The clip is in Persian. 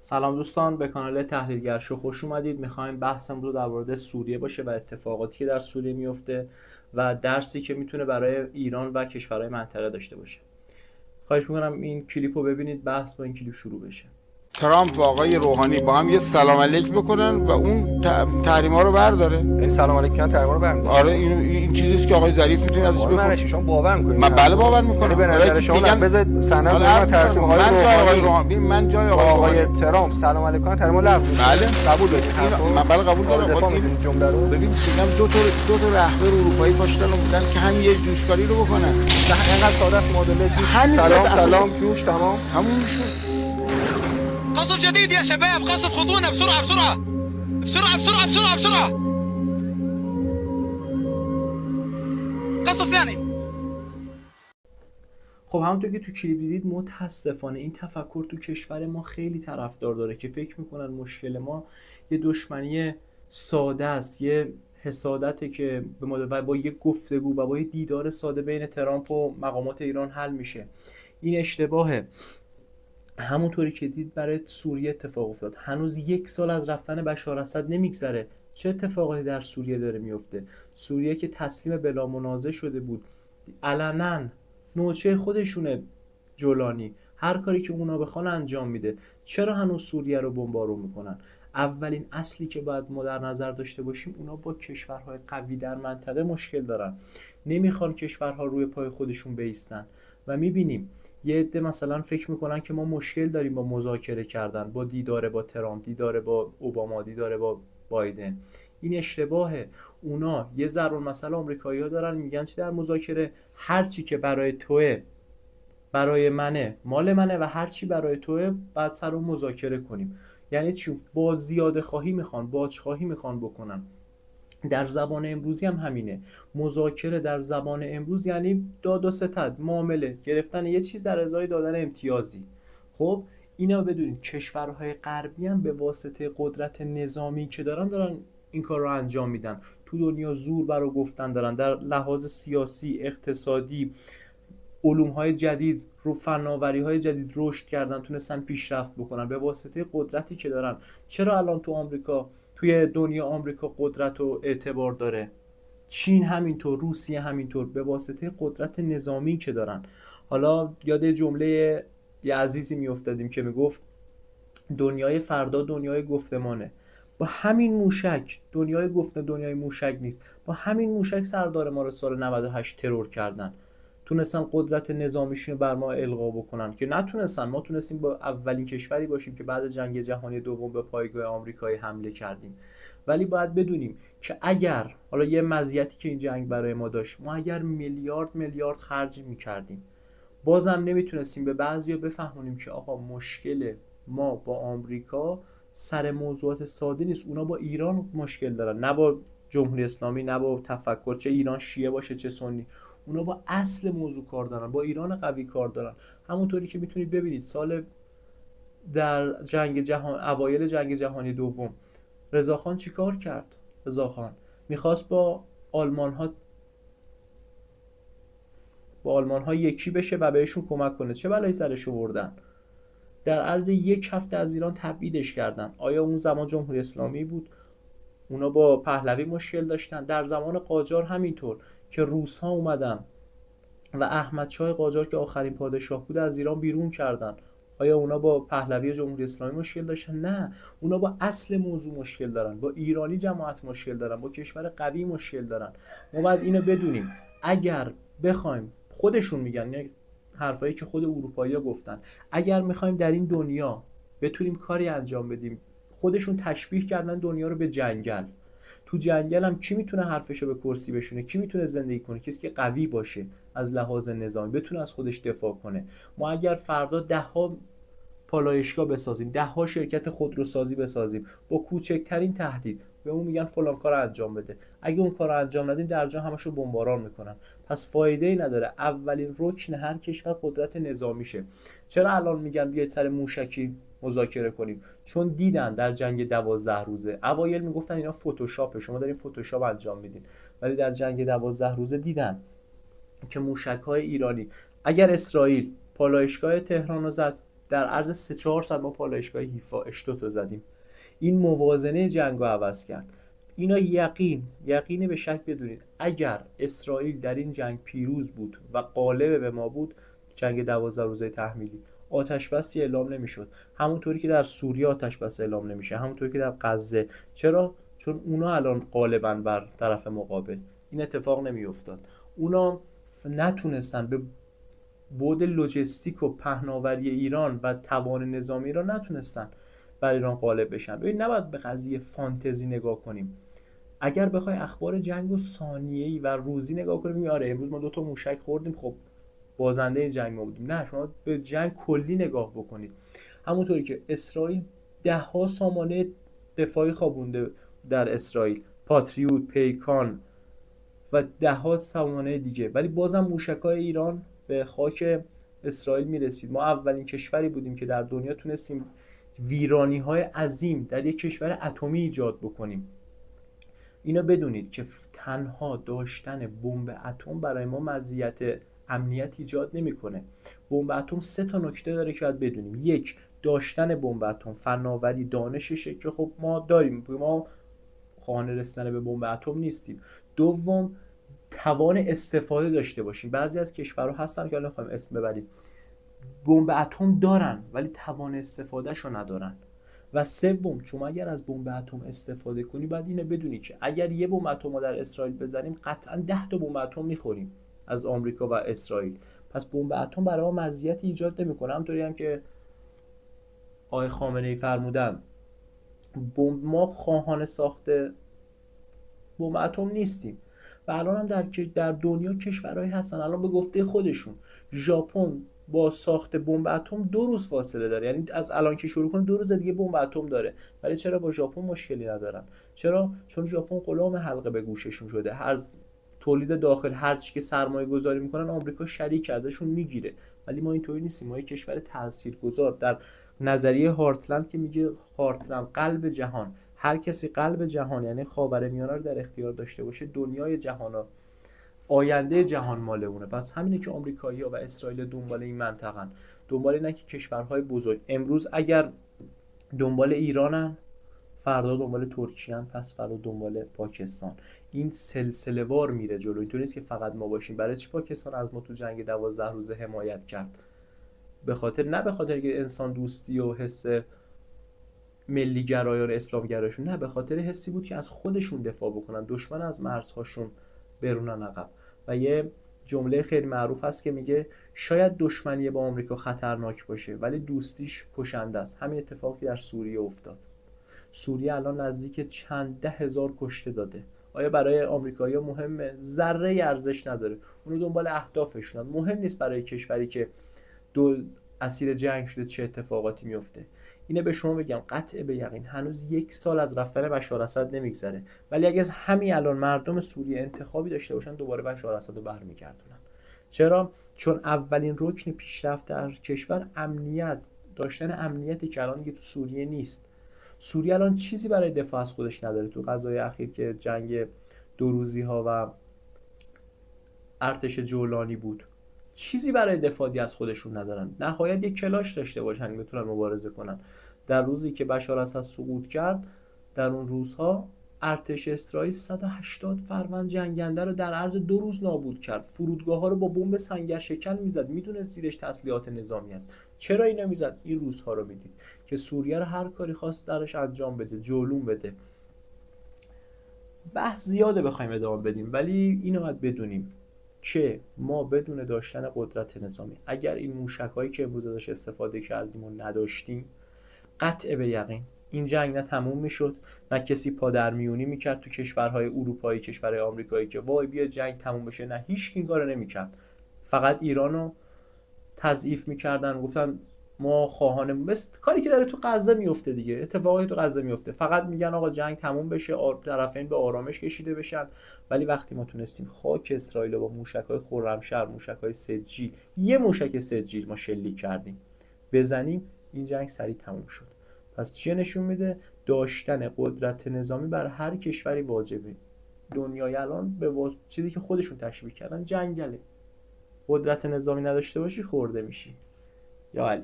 سلام دوستان، به کانال تحلیلگر شو خوش اومدید. میخوایم بحثم رو در مورد سوریه باشه و اتفاقاتی که در سوریه میفته و درسی که میتونه برای ایران و کشورهای منطقه داشته باشه. خواهش میکنم این کلیپ رو ببینید، بحث با این کلیپ شروع بشه. ترامپ و آقای روحانی با هم یه سلام علیک بکنن و اون تحریما رو برداره. این سلام علیک کردن تحریما رو برمی‌داره. آره این چیزیه که آقای ظریف میتونه ازش بپرسه. شما باور می‌کنید؟ من بله باور می‌کنم. به نظر شما بذارید سند من ترسیم آقای روحانی من جای آقای ترامپ سلام علیک کردن تحریما لغو بشه. بله قبول دارید حرفو؟ من بله قبول دارم. دفاع می‌کنید جمله رو؟ ببین میگم دو تا رهبر اروپایی پاشتن بودن که هم یه جوشکاری رو بکنن. اینقدر ساده است معادله سلام جوش تمام همون شد. قصف جديد يا شباب، قصف خذونا بسرعة بسرعة بسرعة بسرعة بسرعة بسرعة. قصف ثاني. خب همونطور که تو کلیپ دیدید، متاسفانه این تفکر تو کشور ما خیلی طرفدار داره که فکر میکنن مشکل ما یه دشمنی ساده است، یه حسادته که به مدل با یه گفتگو و با یه دیدار ساده بین ترامپ و مقامات ایران حل میشه. این اشتباهه. همونطوری که دید برای سوریه اتفاق افتاد. هنوز 1 سال از رفتن بشار اسد نمیگذره. چه اتفاقاتی در سوریه داره میفته؟ سوریه که تسلیم بلا منازع شده بود، علنا نوچه خودشونه، جولانی هر کاری که اونا بخوان انجام میده. چرا هنوز سوریه رو بمبارون میکنن؟ اولین اصلی که باید ما در نظر داشته باشیم، اونا با کشورهای قوی در منطقه مشکل دارن، نمیخوان کشورها روی پای خودشون بایستن. و میبینیم یه عده مثلا فکر میکنن که ما مشکل داریم با مذاکره کردن، با دیدار با ترامپ، دیدار با اوباما، دیدار با بایدن. این اشتباهه. اونا یه ضرب المثل آمریکایی‌ها دارن، میگن چی در مذاکره؟ هر چی که برای توه برای منه مال منه و هر چی برای توه بعد سر اون مذاکره کنیم. یعنی چی؟ با زیاده خواهی میخوان، باج خواهی میخوان بکنن. در زبان امروزی هم همینه. مذاکره در زبان امروز یعنی داد و ستد، معامله، گرفتن یه چیز در ازای دادن امتیازی. خب اینا بدونید کشورهای غربی هم به واسطه قدرت نظامی که دارن این کار رو انجام میدن. تو دنیا زور برای گفتن دارن، در لحاظ سیاسی، اقتصادی، علوم‌های جدید، رو فناوری‌های جدید رشد کردن، تونستن پیشرفت بکنن به واسطه قدرتی که دارن. چرا الان توی دنیا آمریکا قدرت و اعتبار داره؟ چین همینطور، روسیه همینطور، به واسطه قدرت نظامی که دارن. حالا یاد جمله یه عزیزی میافتادیم که میگفت دنیای فردا دنیای گفتمانه. با همین موشک دنیای موشک نیست. با همین موشک سردار ما رو سال 98 ترور کردن. تونستن قدرت نظامیشون رو بر ما القا بکنن که نتونستن. ما تونستیم با اولین کشوری باشیم که بعد جنگ جهانی دوم به پایگاه آمریکایی حمله کردیم. ولی باید بدونیم که اگر حالا یه مزیتی که این جنگ برای ما داشت، ما اگر میلیارد خرج میکردیم، بازم نمیتونستیم به بعضیا بفهمونیم که آقا مشکل ما با آمریکا سر موضوعات ساده نیست. اونا با ایران مشکل دارن، نه با جمهوری اسلامی، نه با تفکر، چه ایران شیعه باشه چه سنی. اونا با اصل موضوع کار دارن، با ایران قوی کار دارن. همونطوری که میتونید ببینید در اوایل جنگ جهانی دوم رضاخان چیکار کرد؟ رضاخان میخواست با آلمان ها یکی بشه و بهشون کمک کنه. چه بلایی سرش آوردن؟ در عرض 1 هفته از ایران تبعیدش کردن. آیا اون زمان جمهوری اسلامی بود؟ اونا با پهلوی مشکل داشتن. در زمان قاجار همینطور که روس ها اومدن و احمدشاه قاجار که آخرین پادشاه بود از ایران بیرون کردن. آیا اونا با پهلوی جمهوری اسلامی مشکل داشتن؟ نه، اونا با اصل موضوع مشکل دارن، با ایرانی جماعت مشکل دارن، با کشور قوی مشکل دارن. ما باید اینو بدونیم. اگر بخوایم، خودشون میگن، یعنی حرفایی که خود اروپایی‌ها گفتن، اگر میخوایم در این دنیا بتونیم کاری انجام بدیم، خودشون تشبیه کردن دنیا رو به جنگل. تو جنگل هم کی میتونه حرفشو به کرسی بشونه؟ کی میتونه زندگی کنه؟ کسی که قوی باشه از لحاظ نظامی، بتونه از خودش دفاع کنه. ما اگر فردا 10 پالایشگاه بسازیم، 10 شرکت خودروسازی بسازیم، با کوچکترین تهدید به اون میگن فلان کار انجام بده، اگه اون کار انجام ندیم در جا همشو بمباران میکنن. پس فایده ای نداره. اولین رکن هر کشور قدرت نظامیشه. چرا الان میگن بیاید سر موشکی مذاکره کنیم؟ چون دیدن در جنگ 12 روزه، اوایل میگفتن اینا فتوشاپه، شما دارین فتوشاپ انجام میدین، ولی در جنگ 12 روزه دیدن که موشک‌های ایرانی، اگر اسرائیل پالایشگاه تهران رو زد، در عرض 3-4 ساعت ما پالایشگاه حیفا اشتوتو زدیم. این موازنه جنگ رو عوض کرد. اینا یقین به شک بدونید اگر اسرائیل در این جنگ پیروز بود و غالب به ما بود، جنگ 12 روزه تحمیلی، آتش بسی اعلام نمیشد. همونطوری که در سوریه آتش بس اعلام نمیشه، همونطوری که در غزه. چرا؟ چون اونا الان غالبن بر طرف مقابل. این اتفاق نمیافتاد. اونا نتونستن به بعد لوجستیک و پهناوری ایران و توان نظامی ایران نتونستن بر ایران غالب بشن. ببین نباید به قضیه فانتزی نگاه کنیم. اگر بخوای اخبار جنگ و ثانیه‌ای و روزی نگاه کنیم، آره امروز ما 2 موشک خوردیم، خب بازنده این جنگ ما بودیم. نه، شما به جنگ کلی نگاه بکنید. همونطوری که اسرائیل 10 سامانه دفاعی خوابونده در اسرائیل، پاتریوت، پیکان و 10 سامانه دیگه، ولی بازم موشک‌های ایران به خاک اسرائیل میرسید. ما اولین کشوری بودیم که در دنیا تونستیم ویرانی‌های عظیم در یک کشور اتمی ایجاد بکنیم. اینا بدونید که تنها داشتن بمب اتم برای ما مزیت امنیت ایجاد نمیکنه. بمب اتم 3 نکته داره که باید بدونیم. 1، داشتن بمب اتم، فناوری، دانششه که خب ما داریم، ما خواهان رسیدن به بمب اتم نیستیم. 2، توان استفاده داشته باشیم. بعضی از کشورها هستن که الان نمیخوایم اسم ببریم، بمب اتم دارن ولی توان استفادهشو ندارن. و 3، شما اگر از بمب اتم استفاده کنی باید اینو بدونی که اگر یه بمب اتم رو در اسرائیل بزنیم قطعا 10 بمب اتم میخوریم از آمریکا و اسرائیل. پس بمب اتم برای ما مزیتی ایجاد نمیکنه. همونطوری هم که آقای خامنه‌ای فرمودن، ما خواهان ساخت بمب اتم نیستیم. و الان هم در دنیا کشورهایی هستن، الان به گفته خودشون ژاپن با ساخت بمب اتم 2 روز فاصله داره، یعنی از الان که شروع کنه 2 روز دیگه بمب اتم داره. ولی چرا با ژاپن مشکلی ندارن؟ چرا؟ چون ژاپن غلام حلقه به گوششون شده. هر تولید داخل، هر چی که سرمایه گذاری میکنن آمریکا شریک ازشون میگیره. ولی ما اینطوری نیستیم. ما یک کشور تاثیرگذار در نظریه هارتلند که میگه هارتلند قلب جهان، هر کسی قلب جهان یعنی خاورمیانه رو در اختیار داشته باشه، دنیای جهانا، آینده جهان مال اونه. پس همینه که آمریکایی‌ها و اسرائیل دنبال این منطقه‌ن، دنبال اینه که کشورهای بزرگ امروز اگر دنبال ایرانن، فردا دنبال ترکیه‌ان، پس فردا دنبال پاکستان. این سلسله وار میره جلو. اینطوری نیست که فقط ما باشیم. برای چی پاکستان از ما تو جنگ 12 روزه حمایت کرد؟ نه به خاطر که انسان دوستی و حس ملی گرایان اسلام گرایشون، نه، به خاطر حسی بود که از خودشون دفاع بکنن، دشمن از مرزهاشون برونن عقب. و یه جمله خیلی معروف هست که میگه شاید دشمنی با آمریکا خطرناک باشه ولی دوستیش کشنده است. همین اتفاقی در سوریه افتاد. سوریه الان نزدیک چند 10,000 کشته داده. آیا برای آمریکایی‌ها مهمه؟ ذره ارزش نداره. اونو دنبال اهدافشونن. مهم نیست برای کشوری که اسیر جنگ شده چه اتفاقاتی میفته. اینه به شما بگم قطع به یقین هنوز 1 سال از رفتن بشار اسد نمیگذره، ولی اگه همین الان مردم سوریه انتخابی داشته باشن دوباره بشار اسد رو برمیگردونن. چرا؟ چون اولین رکن پیشرفت در کشور داشتن امنیتی که الان دیگه تو سوریه نیست. سوریه الان چیزی برای دفاع از خودش نداره. تو غزوه اخیر که جنگ 2 روزی ها و ارتش جولانی بود، چیزی برای دفاعی از خودشون ندارن. نهایت یک کلاش داشته باشن بتونن مبارزه کنن. در روزی که بشار اسد سقوط کرد، در اون روزها ارتش اسرائیل 180 فروند جنگنده رو در عرض 2 روز نابود کرد. فرودگاه ها رو با بمب سنگر شکن میزد. میدونه زیرش تسلیحات نظامی است. چرا اینا میزد؟ این روزها رو میدید که سوریه رو هر کاری خواست درش انجام بده، جلوم بده. بحث زیاده بخوایم ادامه بدیم، ولی اینو باید بدونیم که ما بدون داشتن قدرت نظامی، اگر این موشک‌هایی که امروز ازش استفاده کردیم و نداشتیم، قطع به یقین این جنگ نه تموم میشد، نه کسی پادرمیونی میکرد تو کشورهای اروپایی، کشورهای آمریکایی که وای بیا جنگ تموم بشه. نه، هیچ کی این کارو نمیکرد. فقط ایرانو تضعیف میکردن، گفتن ما خواهان، مثل کاری که داره تو غزه میفته دیگه، اتفاقی تو غزه میفته. فقط میگن آقا جنگ تموم بشه، طرفین به آرامش کشیده بشن. ولی وقتی ما تونستیم خاک اسرائیل رو با موشک‌های خرمشهر، موشک‌های سجیل، یه موشک سجیل ما شلیک کردیم، بزنیم، این جنگ سریع تموم شد. پس چیه نشون میده؟ داشتن قدرت نظامی برای هر کشوری واجبه. دنیای الان به چیزی که خودشون تشبیه کردن جنگله. قدرت نظامی نداشته باشی خورده میشی. یا علی